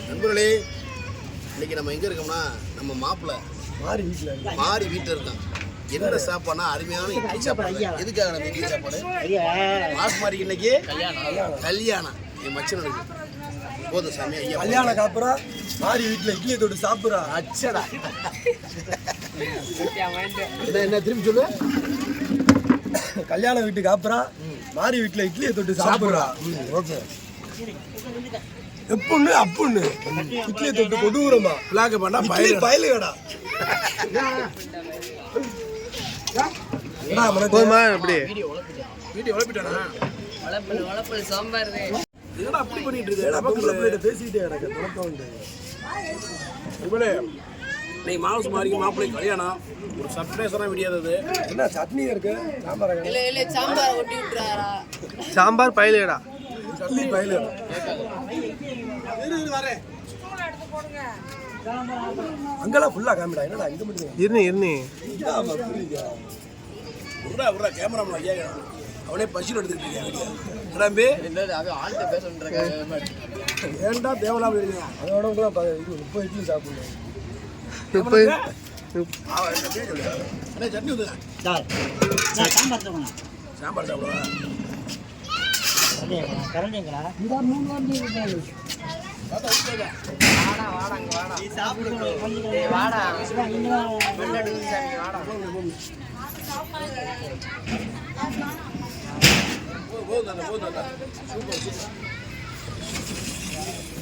நண்பர்களே, இன்னைக்கு நம்ம எங்கே இருக்கோம்னா நம்ம மாப்பிள்ளை மாறி வீட்டில் இருக்கோம். என்ன சாப்பாடுனா அருமையான இட்லி சாப்பாடு. எதுக்காக நம்ம இட்லி சாப்பாடு? மாசு மாதிரி இன்னைக்கு கல்யாணம் என் மச்சனுக்கு போதும் சாமி. ஐயா கல்யாணம் அப்புறம் மாறி வீட்டில் இட்லியை தொட்டு சாப்பிட்றா. அச்சடா என்ன திரும்பி சொல்லு. கல்யாண வீட்டுக்கு அப்புறம் மாறி வீட்டில் இட்லியை தொட்டு சாப்பிட்றா. ஓகே, எப்புன்னு அப்புன்னு இட்லியை தொட்டு கொடூரமா பிளாக்க பண்ணா பயலுகடா. போதுமா? அப்படியே வீடியோ உழப்பிட்டானா? சாம்பார் என்னடா அப்படி பண்ணிட்டு இருக்கு? பேசிக்கிட்டே எனக்கு தொடக்கம் உண்டு. இவளே இன்னைக்கு மாசு மாதிரி மாப்பிள்ளை கல்யாணம். ஒரு சர்ப்ரைஸான விடியாதது. என்ன சட்னி இருக்கு? சாம்பார் இல்ல சாம்பார் ஒட்டி விட்டுறாரா? சாம்பார் பயிலேடா. இட்லி பயலுகடா. அங்கெல்லாம் ஃபுல்லா காமிடா. என்னடா இங்க மட்டும் இருநி உருடா கேமராமேன் ஐயா அவனே பசியில் எடுத்துக்கிட்டு ஏன்டா தேவலாம் இருக்கீங்க? அதோட கூட 30 இட்லி சாப்பிடுங்க. அண்ணே சட்னி வந்து சாம்பார் சாப்பிடுவா.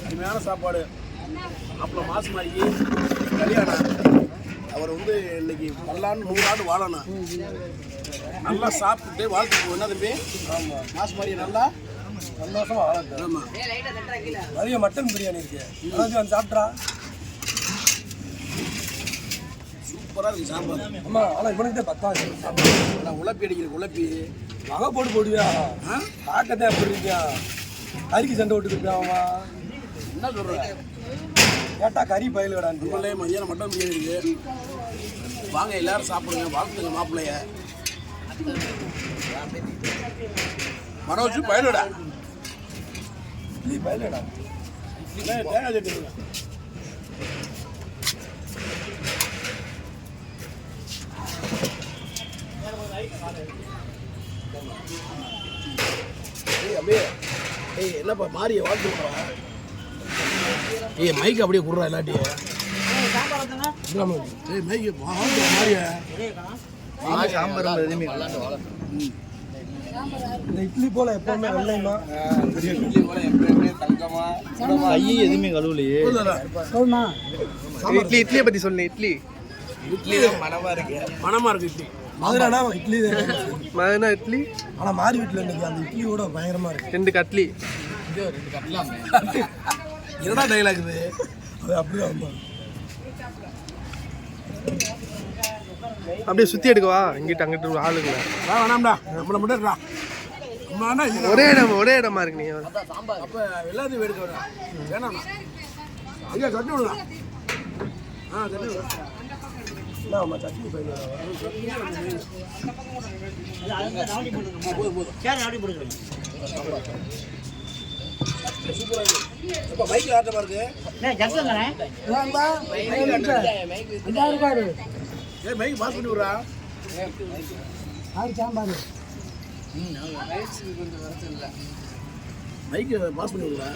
அருமையான சாப்பாடு. அப்புறம் மாசு மாதிரிக்கு கல்யாணம். அவர் வந்து இன்னைக்கு 100 ஆண்டு வாழணும். நல்லா சாப்பிட்டு வாழ்க்கை என்ன தம்பி? ஆமாம், மாசு மாதிரி நல்லா சந்தோஷமா வாழட்டும். ஆமாம், நிறைய மட்டன் பிரியாணி இருக்கு. அதாவது வந்து சாப்பிட்றா. சூப்பராக இருக்குது சாம்பார். அம்மா ஆனால் இவனுக்கு தான் 10 சாப்பிட்றேன். நான் உழப்பி அடிக்கிற உழப்பி வகை போடுவியா? பார்க்கத்தான் எப்படி இருக்கியா? கறிக்கு சண்டை விட்டுக்கிட்டு அவன் என்ன சொல்கிறேன்? கேட்டா கறி பயிலுடான். நம்மளே மதியானம் மட்டன் பிரியாணி இருக்குது. வாங்க எல்லாரும் சாப்பிடுங்க, வாழ்த்துங்க மாப்பிள்ளைய. மனோஜ் பயிலுடா இட்லி பயிலுடா. தேங்காய் சட்னி. அப்படியே என்னப்பா மாறிய வாழ்த்து விடுறா? மைக்கு அப்படியே கொடுறா எல்லாட்டியும். மைக்கு மாறிய சாம்பார் எதுவுமே இந்த இட்லி போல எப்பவுமே வெள்ளைமா கையை எதுவுமே கழுவலையே. இட்லியை பத்தி சொன்னேன். இட்லி மனமா இருக்கு இட்லி. மதுரைனா இட்லி மதுரை இட்லி. ஆனா மாறி வீட்டில் இன்னைக்கு அந்த இட்லியோட பயங்கரமா இருக்கு. 2 கட்லி. என்னடா டைலாக் இது? அது அப்படிதான். அப்படியே சுத்தி எடுக்கவா? இங்கிட்ட அங்கிட்ட ஆளுங்க வேணாம்டா, நம்மள மட்டும் ஒரே இடமா இருக்கு. நீ அப்ப எல்லாத்தையும் எடுக்க வேணாம். ஐயா சட்னி விடலாம். சட்னி விடலாம். ஆமா, சட்னி பயிலுடா. மைக்கு ஆட்டமா இருக்கு. மைக்கு பாஸ் பண்ணி விடுறா. மைக்கு பாஸ் பண்ணி விடுறா.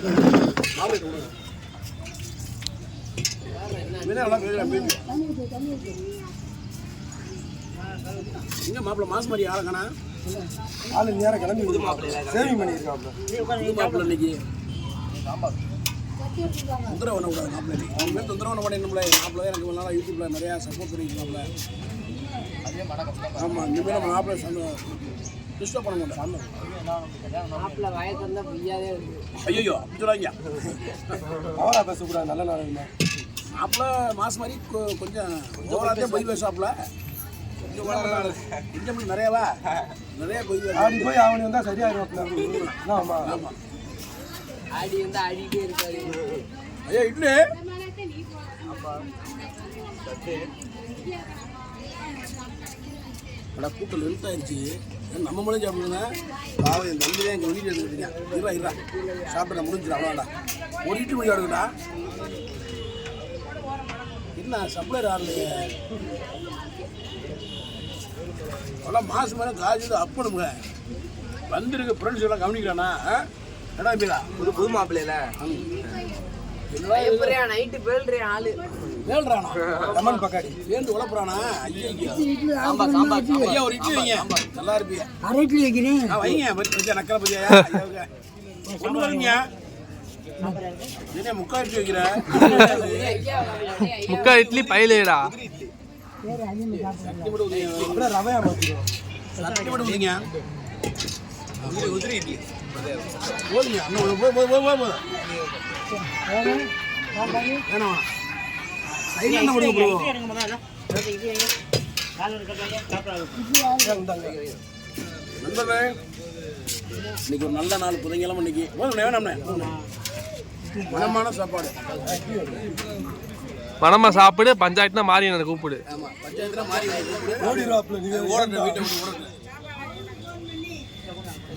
எங்க மாப்பிள்ள மாசு மாதிரி ஆளுங்கண்ணா ஆளு நேரம் கிளம்பி சேவிங் பண்ணியிருக்காப்ல. மாப்பிள்ள இன்னைக்கு தொந்தரவு பண்ண கூடாது. மாப்பிள்ள இன்னைக்கு தொந்தரவு பண்ண மாட்டேன். நம்மள மாப்பிள்ள எனக்கு இவ்வளோ நாளாக யூடியூப்ல நிறையா சப்போர்ட் பண்ணியிருக்காப்ல. ஆமாம், இனிமேல் நம்ம மாப்பிள்ள டிஸ்டர்ப் பண்ண மாட்டேன். ஐயோ அப்படி சொல்லாங்க. அவரா பேசக்கூடாது. நல்ல நாள் மாப்பிள்ள மாசு மாதிரி கொஞ்சம் ஓவராத்தையும் பொய் பேசாப்புல. கொஞ்சம் நிறையவா நிறைய பொய் அப்படி போய் அவனு வந்தா சரியாயிருவாப்ல. ஆமா ஆமா, அடி வந்து அடிக்கிட்டே இருக்காரு. ஐயா இட்லி கூட்டம் நிறுத்தாயிருச்சு. நம்ம மட்டும் சாப்பிடுங்க. பாவம் என் தம்பி தான் எங்கள் வீட்டில் எடுத்துக்கிட்டீங்க. இருறா சாப்பிட முடிஞ்சிடும். அவ்வளோடா ஒரு இட்லி மணி எடுக்கடா என்ன சப்ளையர் ஆடலையே அதெல்லாம் மாசம் மேலே காய்ச்சி அப்பணுங்க வந்திருக்க ஃப்ரெண்ட்ஸ் எல்லாம் கவனிக்கிறானா எடா இப்படா புது மாப்பிள்ளையில பயப்படுறியா நைட்டு பேல்றியா ஆளு வேல்றானா லெமன் பக்காடி சேர்ந்து உழப்புறானா ஐயா சாம்பார் சாம்பார் ஐயா ஒரு இட்லி வைங்க நல்லா இருப்பியா அரை இட்லி வைக்கிறேன். வைங்க பச்சை நக்கல பச்சையா ஐயாவுக்கு கொண்டு வரீங்க என்ன முக்கால் இட்லி வைக்கிறேன் முக்கா இட்லி பயிலேடா. சட்டி மட்டும் ஊத்துங்க. அப்புறம் ரவையா மாற்றிடுவோம். சட்டி மட்டும் ஊத்துங்க உதிரி இட்லி போதுங்க இன்னும் போதும் வேணாம் சைடில் என்ன கொடுங்க ப்ரோ நண்பர்களே இன்னைக்கு ஒரு நல்ல நாள் புதன்கிழமை இன்னைக்கு போதும் வேணாம்ண்ணே மனமான சாப்பாடு மனமா சாப்பிடு, பஞ்சாயத்துனா மாறி எனக்கு கூப்பிடு. ஆமாம் பஞ்சாயத்தில் மாறி ஓடிடுவாப்புல நீங்க ஓடணும் வீட்டை விட்டு ஓடணும்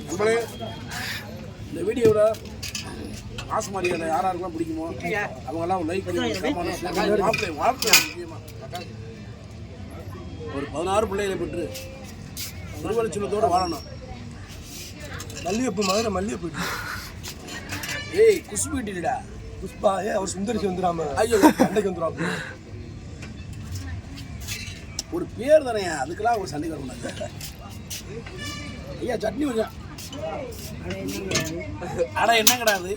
நம்மளே இந்த வீடியோவில் மாசு மாதிரியான யாராருக்கெல்லாம் பிடிக்குமோ அவங்கெல்லாம் லைக் பண்ணி வாழ்க்கை முக்கியமாக ஒரு 16 பிள்ளைகளை பெற்று திருவள்ளுவத்தோடு வாழணும். மல்லிகைப்பூ மதுரை மல்லிகைப்பூ ஏய் குஷ்பு இட்டிடா புஷ்பா அவர் சுந்தரிச்சு வந்துடாம ஐயோ அன்னைக்கு வந்துடுவாப்புல. ஒரு பேர் தானே அதுக்கெல்லாம் ஒரு சண்டை வரக்கூடாது. ஐயா சட்னி கொஞ்சம் அட என்ன கிடையாது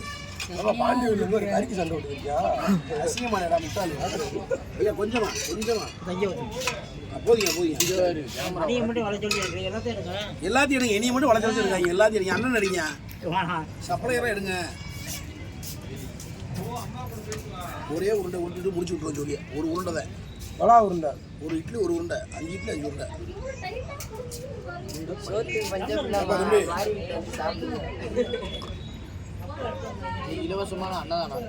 பாண்டியூர்ல இருந்து ஒரு கறிக்கு சண்டை விட்டுருக்கியா? அசிங்கமான இடம் முட்டாளி ஐயா கொஞ்சமா போதிங்க எல்லாத்தையும் எடுங்க இனியும் மட்டும் வளர்ச்சி வச்சிருக்காங்க எல்லாத்தையும் எடுங்க அண்ணன் அடிங்க சப்ளையராக எடுங்க ஒரே உருண்டை உருட்டு முடிச்சு விட்டுருவோம் சொல்லி ஒரு உருண்டை தான் வளா உருண்டை ஒரு இட்லி ஒரு உருண்டை 5 இட்லி 5 உருண்டை சோத்து பஞ்சம் தம்பி இலவசமான அன்னதானம்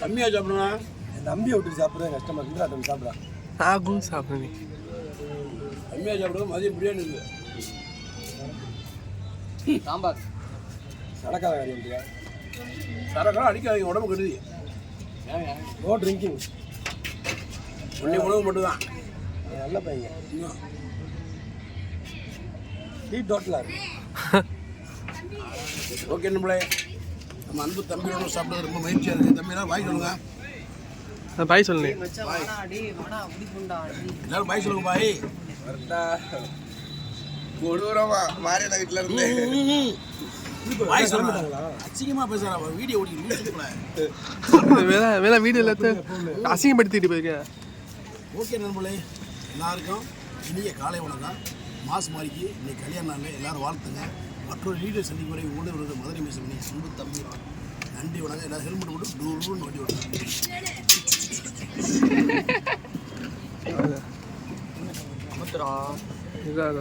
கம்மியாக சாப்பிடுங்க என் தம்பியை விட்டு சாப்பிட்றேன் கஷ்டமா இருந்தா அதை சாப்பிட்றான். ஆகும் சாப்பிடு. கம்மியாக சாப்பிடுங்க மதியம் பிரியாணி இருக்குது சாம்பார் நடக்காத காரியம் இல்லையா? சரக்கெல்லாம் அடிக்காதீங்க உடம்பு கெடுதி நோ ட்ரிங்கிங். ஒன்றே உணவு மட்டும்தான் நல்ல பையன். டீ டோட்டலாக ஓகே நம்மளே நம்ம அன்பு தம்பியோட சாப்பிட்றது ரொம்ப மகிழ்ச்சியாக இருக்குது தம்பியெல்லாம் பாய் சொல்லுங்க பாய் சொல்லு. எல்லாரும் பாய் சொல்லுங்க பாய் கொடூரமா மாரியண்ணா வீட்டில் இருந்து பாய் சொல்லுங்க அசிங்கமாக பேசுகிறா வீடியோ ஓடிக்கல வேலை வீடு எல்லாத்தையும் அசிங்கப்படுத்திட்டு போயிருக்கேன். ஓகே நண்பர்களே எல்லாருக்கும் இனிய காலை வணக்கம். மாசு மாறிக்கு இன்னைக்கு கல்யாண நாளில் எல்லாரும் வாழ்த்துங்க. மற்றொரு வீடியோ சந்திக்கும் வரை ஓடி வருவது மதுரை மிஷன் அன்பு தம்பி. நன்றி வணக்கம். எல்லாரும் ஹெல்மெட் போட்டு டூர்னு வண்டி ஓட்டுறாங்க. இதான்